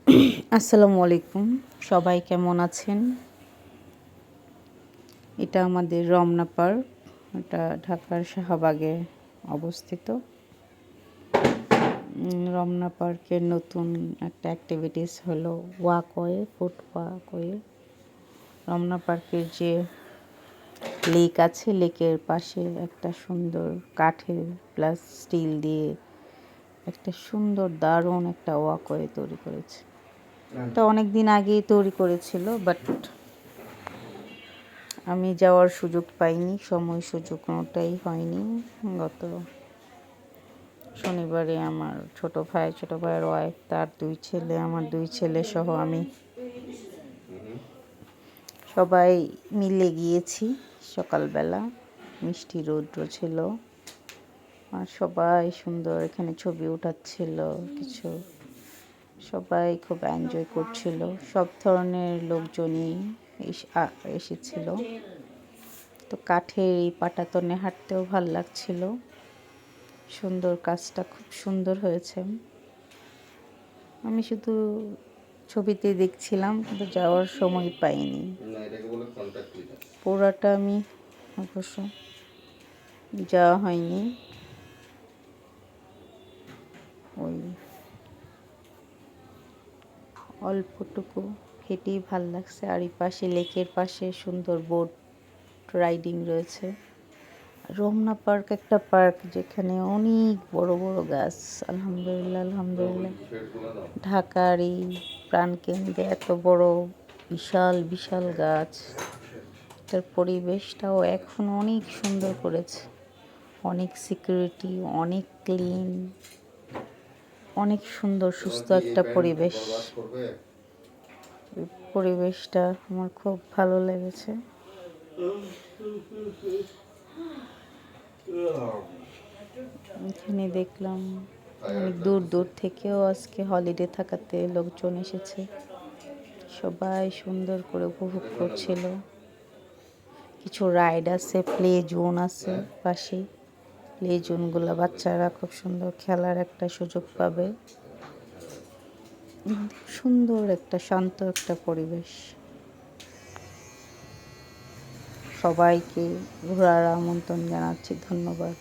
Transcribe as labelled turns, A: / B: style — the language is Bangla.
A: আসসালামু আলাইকুম, সবাই কেমন আছেন? এটা আমাদের রমনা পার্ক। এটা ঢাকার শাহবাগে অবস্থিত। রমনা পার্কের নতুন একটা অ্যাক্টিভিটিস হলো ওয়াকওয়ে, ফুট ওয়াকওয়ে। রমনা পার্কের যে লেক আছে, লেকের পাশে একটা সুন্দর কাঠের প্লাস স্টিল দিয়ে একটা সুন্দর দারুণ একটা ওয়াকওয়ে তৈরি করেছে। এটা অনেক দিন আগেই তৈরি করেছিল, বাট আমি যাওয়ার সুযোগ পাইনি, সময় সুযোগ কোনোটাই হয়নি। গত শনিবারে আমার ছোট ভাইয়ের ওয়াইফ, তার 2 ছেলে, আমার 2 ছেলে সহ আমি সবাই মিলে গিয়েছি। সকালবেলা মিষ্টি রৌদ্র ছিল, আর সবাই সুন্দর এখানে ছবি উঠাচ্ছিল। সবাই খুব এনজয় করছিল। সব ধরনের লোকজনই এসেছিল। তো কাঠের এই পাটাতনে হাঁটতেও ভাল লাগছিল। সুন্দর, কাজটা খুব সুন্দর হয়েছে। আমি শুধু ছবিতে দেখছিলাম, কিন্তু যাওয়ার সময় পাইনি। পুরাটা আমি অবশ্য যাওয়া হয়নি। ওই অল্পটুকু হেঁটেই ভাল লাগছে। আর এই পাশে লেকের পাশে সুন্দর বোট রাইডিং রয়েছে। রমনা পার্ক একটা পার্ক যেখানে অনেক বড় বড় গাছ। আলহামদুলিল্লাহ ঢাকার এই প্রাণকেন্দ্রে এত বড় বিশাল বিশাল গাছ। তার পরিবেশটাও এখন অনেক সুন্দর করেছে, অনেক সিকিউরিটি, অনেক ক্লিন, অনেক সুন্দর সুস্থ একটা পরিবেশ। পরিবেশটা আমার খুব ভালো লেগেছে। এখানে দেখলাম অনেক দূর দূর থেকেও আজকে হলিডে থাকাতে লোকজন এসেছে। সবাই সুন্দর করে উপভোগ করছিল। কিছু রাইড আছে, প্লে জোন আছে পাশে। প্লে জোনগুলো বাচ্চারা খুব সুন্দর খেলার একটা সুযোগ পাবে। সুন্দর একটা শান্ত একটা পরিবেশ। সবাইকে ঘোরার আমন্ত্রণ জানাচ্ছি। ধন্যবাদ।